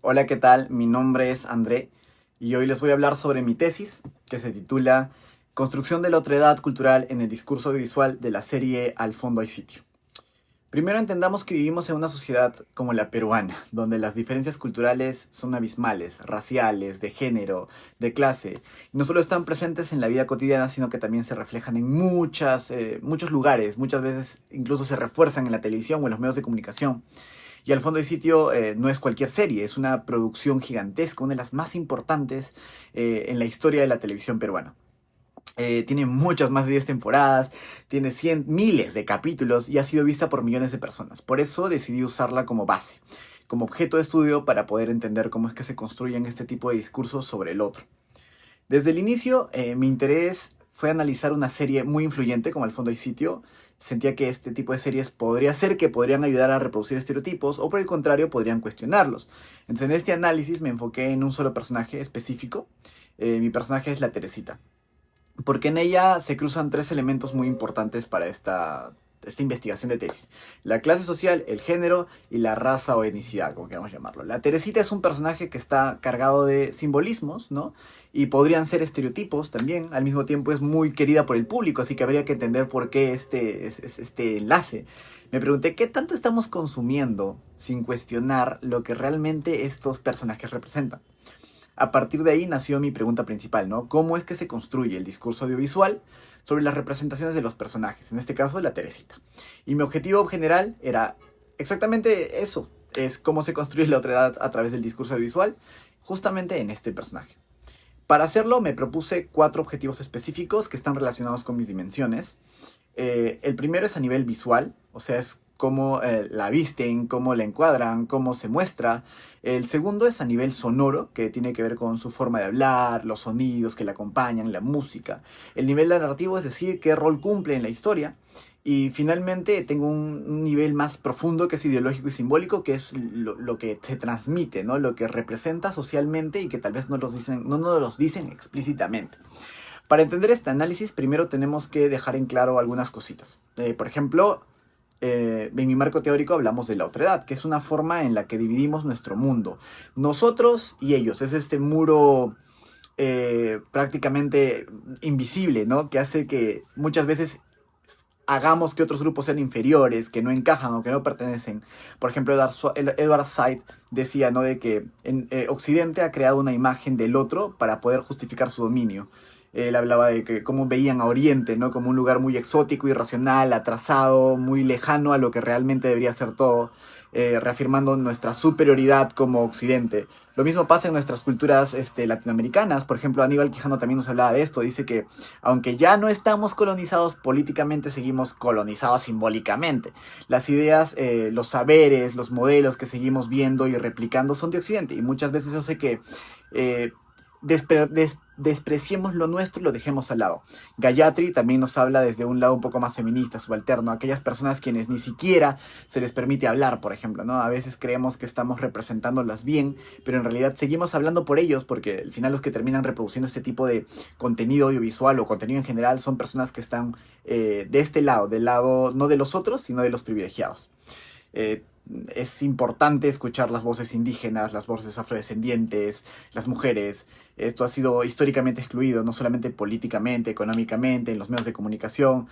Hola, ¿qué tal? Mi nombre es André y hoy les voy a hablar sobre mi tesis que se titula Construcción de la otredad cultural en el discurso audiovisual de la serie Al fondo hay sitio. Primero entendamos que vivimos en una sociedad como la peruana, donde las diferencias culturales son abismales, raciales, de género, de clase. Y no solo están presentes en la vida cotidiana, sino que también se reflejan en muchos lugares, muchas veces incluso se refuerzan en la televisión o en los medios de comunicación. Y Al fondo del sitio no es cualquier serie, es una producción gigantesca, una de las más importantes en la historia de la televisión peruana. Tiene muchas más de 10 temporadas, tiene miles de capítulos y ha sido vista por millones de personas. Por eso decidí usarla como base, como objeto de estudio para poder entender cómo es que se construyen este tipo de discursos sobre el otro. Desde el inicio, mi interés fue analizar una serie muy influyente como Al fondo hay sitio. Sentía que este tipo de series podría ser que podrían ayudar a reproducir estereotipos o por el contrario podrían cuestionarlos. Entonces en este análisis me enfoqué en un solo personaje específico. Mi personaje es la Teresita, porque en ella se cruzan tres elementos muy importantes para esta investigación de tesis. La clase social, el género y la raza o etnicidad, como queramos llamarlo. La Teresita es un personaje que está cargado de simbolismos, ¿no? Y podrían ser estereotipos también. Al mismo tiempo es muy querida por el público, así que habría que entender por qué este enlace. Me pregunté qué tanto estamos consumiendo sin cuestionar lo que realmente estos personajes representan. A partir de ahí nació mi pregunta principal, ¿no? ¿Cómo es que se construye el discurso audiovisual sobre las representaciones de los personajes? En este caso, la Teresita. Y mi objetivo general era exactamente eso. Es cómo se construye la otredad a través del discurso audiovisual, justamente en este personaje. Para hacerlo me propuse 4 objetivos específicos que están relacionados con mis dimensiones. El primero es a nivel visual, o sea, es cómo la visten, cómo la encuadran, cómo se muestra. El segundo es a nivel sonoro, que tiene que ver con su forma de hablar, los sonidos que la acompañan, la música. El nivel narrativo, es decir, qué rol cumple en la historia. Y finalmente tengo un nivel más profundo que es ideológico y simbólico, que es lo que se transmite, ¿no? Lo que representa socialmente y que tal vez no nos los dicen explícitamente. Para entender este análisis, primero tenemos que dejar en claro algunas cositas. Por ejemplo, en mi marco teórico hablamos de la otredad, que es una forma en la que dividimos nuestro mundo. Nosotros y ellos, es este muro prácticamente invisible, ¿no? Que hace que muchas veces hagamos que otros grupos sean inferiores, que no encajan o que no pertenecen. Por ejemplo, Edward Said decía, ¿no? De que en Occidente ha creado una imagen del otro para poder justificar su dominio. Él hablaba de que cómo veían a Oriente, ¿no? Como un lugar muy exótico, irracional, atrasado, muy lejano a lo que realmente debería ser todo, reafirmando nuestra superioridad como Occidente. Lo mismo pasa en nuestras culturas latinoamericanas. Por ejemplo, Aníbal Quijano también nos hablaba de esto. Dice que aunque ya no estamos colonizados políticamente, seguimos colonizados simbólicamente. Las ideas, los saberes, los modelos que seguimos viendo y replicando son de Occidente. Y muchas veces eso hace que eh, despreciemos lo nuestro y lo dejemos al lado. Gayatri también nos habla desde un lado un poco más feminista, subalterno, aquellas personas quienes ni siquiera se les permite hablar, por ejemplo, ¿no? A veces creemos que estamos representándolas bien, pero en realidad seguimos hablando por ellos porque al final los que terminan reproduciendo este tipo de contenido audiovisual o contenido en general son personas que están de este lado, del lado no de los otros, sino de los privilegiados. Eh, es importante escuchar las voces indígenas, las voces afrodescendientes, las mujeres. Esto ha sido históricamente excluido, no solamente políticamente, económicamente, en los medios de comunicación.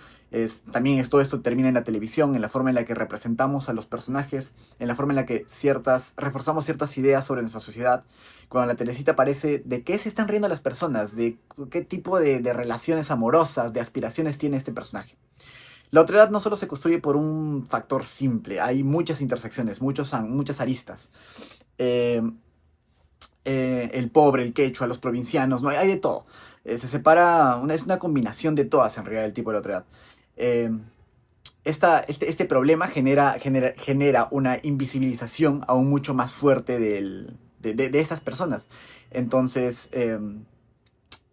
También todo esto termina en la televisión, en la forma en la que representamos a los personajes, en la forma en la que reforzamos ciertas ideas sobre nuestra sociedad. Cuando la Teresita aparece, ¿de qué se están riendo las personas? ¿De qué tipo de relaciones amorosas, de aspiraciones tiene este personaje? La otredad no solo se construye por un factor simple, hay muchas intersecciones, muchas aristas. Eh, el pobre, el quechua, los provincianos, no hay de todo. Se separa, es una combinación de todas en realidad el tipo de la otredad. Eh, este problema genera una invisibilización aún mucho más fuerte de estas personas. Entonces,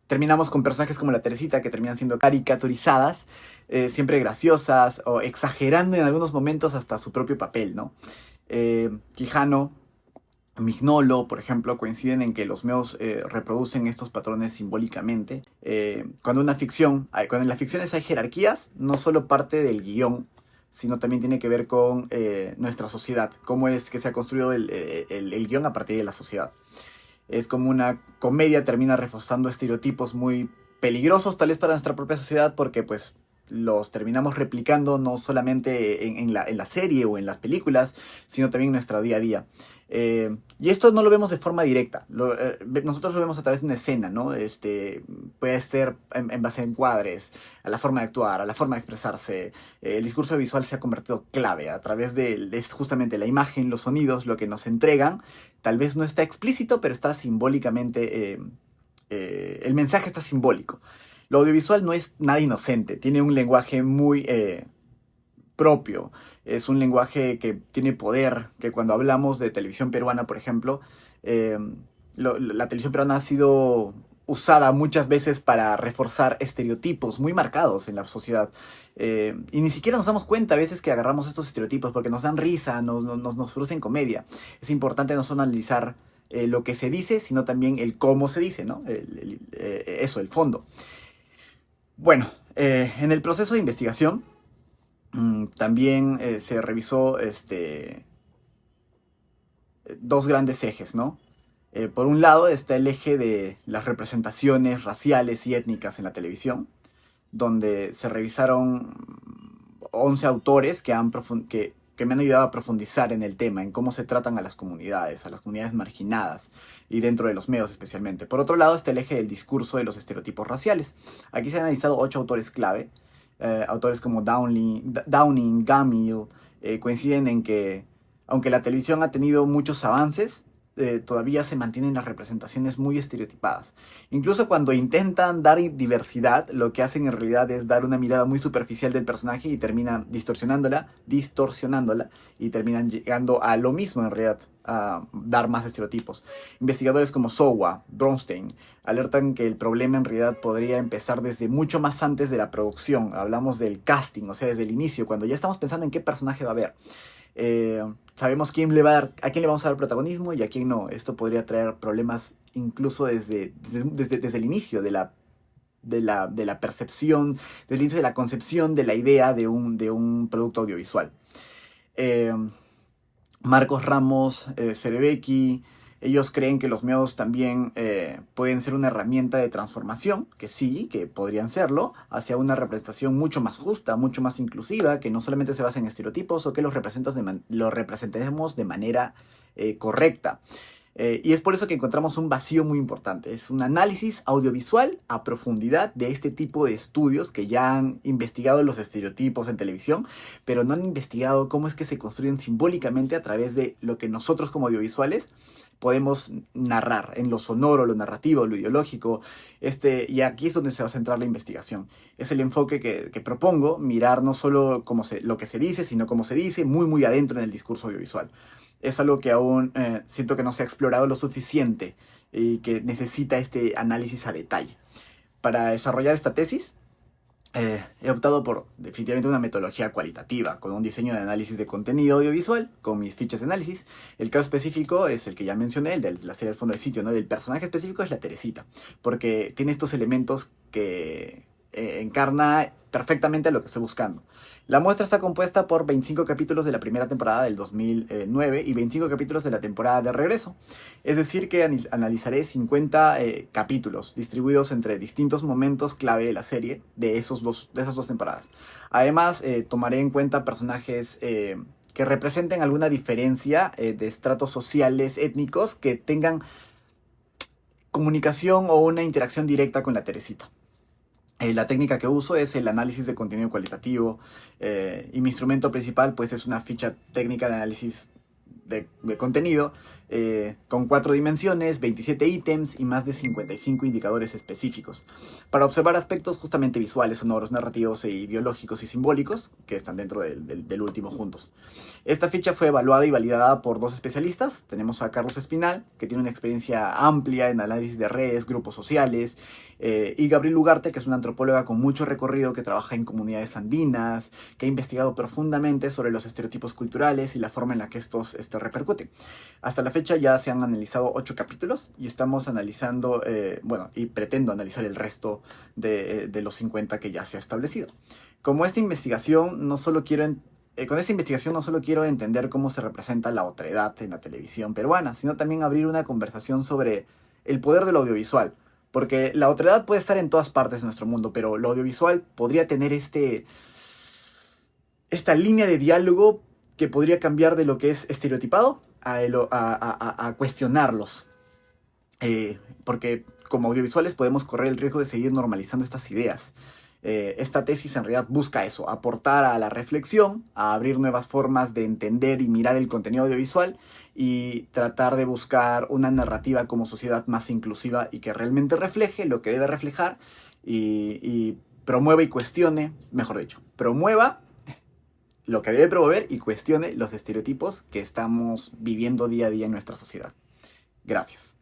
terminamos con personajes como la Teresita que terminan siendo caricaturizadas, siempre graciosas o exagerando en algunos momentos hasta su propio papel, ¿no? Quijano, Mignolo, por ejemplo, coinciden en que los medios reproducen estos patrones cuando en las ficciones hay jerarquías, no solo parte del guión, sino también tiene que ver con nuestra sociedad, cómo es que se ha construido el guión a partir de la sociedad. Es como una comedia, termina reforzando estereotipos muy peligrosos tal vez para nuestra propia sociedad, porque pues los terminamos replicando no solamente en la serie o en las películas, sino también en nuestro día a día. Y esto no lo vemos de forma directa, nosotros lo vemos a través de una escena, ¿no? Puede ser en base a encuadres, a la forma de actuar, a la forma de expresarse. El discurso visual se ha convertido clave a través de justamente la imagen, los sonidos, lo que nos entregan. Tal vez no está explícito, pero está simbólicamente, el mensaje está simbólico. Lo audiovisual no es nada inocente, tiene un lenguaje muy propio, es un lenguaje que tiene poder, que cuando hablamos de televisión peruana, por ejemplo, eh, la televisión peruana ha sido usada muchas veces para reforzar estereotipos muy marcados en la sociedad. Y ni siquiera nos damos cuenta a veces que agarramos estos estereotipos porque nos dan risa, nos producen comedia. Es importante no solo analizar lo que se dice, sino también el cómo se dice, ¿no? Eso, el fondo. Bueno, en el proceso de investigación también se revisó dos grandes ejes, ¿no? Por un lado está el eje de las representaciones raciales y étnicas en la televisión, donde se revisaron 11 autores que me han ayudado a profundizar en el tema, en cómo se tratan a las comunidades marginadas y dentro de los medios especialmente. Por otro lado está el eje del discurso de los estereotipos raciales. Aquí se han analizado 8 autores clave, autores como Downing, Gamill, coinciden en que, aunque la televisión ha tenido muchos avances, todavía se mantienen las representaciones muy estereotipadas. Incluso cuando intentan dar diversidad, lo que hacen en realidad es dar una mirada muy superficial del personaje y terminan distorsionándola y terminan llegando a lo mismo en realidad, a dar más estereotipos. Investigadores como Sowa, Bronstein, alertan que el problema en realidad podría empezar desde mucho más antes de la producción. Hablamos del casting, o sea, desde el inicio, cuando ya estamos pensando en qué personaje va a haber. Sabemos a quién le vamos a dar protagonismo y a quién no. Esto podría traer problemas incluso desde el inicio de la percepción, desde el inicio de la concepción de la idea de un producto audiovisual. Marcos Ramos, Cerebecki, ellos creen que los medios también pueden ser una herramienta de transformación, que sí, que podrían serlo, hacia una representación mucho más justa, mucho más inclusiva, que no solamente se basa en estereotipos o que los representemos de manera correcta. Y es por eso que encontramos un vacío muy importante. Es un análisis audiovisual a profundidad de este tipo de estudios que ya han investigado los estereotipos en televisión, pero no han investigado cómo es que se construyen simbólicamente a través de lo que nosotros como audiovisuales podemos narrar, en lo sonoro, lo narrativo, lo ideológico, y aquí es donde se va a centrar la investigación. Es el enfoque que propongo, mirar no solo lo que se dice, sino cómo se dice, muy muy adentro en el discurso audiovisual. Es algo que aún siento que no se ha explorado lo suficiente y que necesita este análisis a detalle. Para desarrollar esta tesis, he optado por definitivamente una metodología cualitativa, con un diseño de análisis de contenido audiovisual, con mis fichas de análisis. El caso específico es el que ya mencioné, el de la serie Al fondo del sitio, ¿no? Del personaje específico es la Teresita, porque tiene estos elementos que encarna perfectamente a lo que estoy buscando. La muestra está compuesta por 25 capítulos de la primera temporada del 2009 y 25 capítulos de la temporada de regreso. Es decir, que analizaré 50 capítulos distribuidos entre distintos momentos clave de la serie de esas dos temporadas. Además, tomaré en cuenta personajes que representen alguna diferencia de estratos sociales, étnicos, que tengan comunicación o una interacción directa con la Teresita. La técnica que uso es el análisis de contenido cualitativo y mi instrumento principal pues es una ficha técnica de análisis de contenido con 4 dimensiones, 27 ítems y más de 55 indicadores específicos para observar aspectos justamente visuales, sonoros, narrativos, ideológicos y simbólicos que están dentro del último juntos. Esta ficha fue evaluada y validada por 2 especialistas. Tenemos a Carlos Espinal, que tiene una experiencia amplia en análisis de redes, grupos sociales, y Gabriel Ugarte, que es una antropóloga con mucho recorrido que trabaja en comunidades andinas, que ha investigado profundamente sobre los estereotipos culturales y la forma en la que estos repercuten. Hasta la fecha ya se han analizado 8 capítulos y estamos analizando, y pretendo analizar el resto de los 50 que ya se ha establecido. Como esta investigación no solo quiero con esta investigación no solo quiero entender cómo se representa la otredad en la televisión peruana, sino también abrir una conversación sobre el poder del audiovisual. Porque la otredad puede estar en todas partes de nuestro mundo, pero lo audiovisual podría tener esta línea de diálogo que podría cambiar de lo que es estereotipado a cuestionarlos. Porque como audiovisuales podemos correr el riesgo de seguir normalizando estas ideas. Esta tesis en realidad busca eso, aportar a la reflexión, a abrir nuevas formas de entender y mirar el contenido audiovisual y tratar de buscar una narrativa como sociedad más inclusiva y que realmente refleje lo que debe reflejar y promueva y cuestione, mejor dicho, promueva lo que debe promover y cuestione los estereotipos que estamos viviendo día a día en nuestra sociedad. Gracias.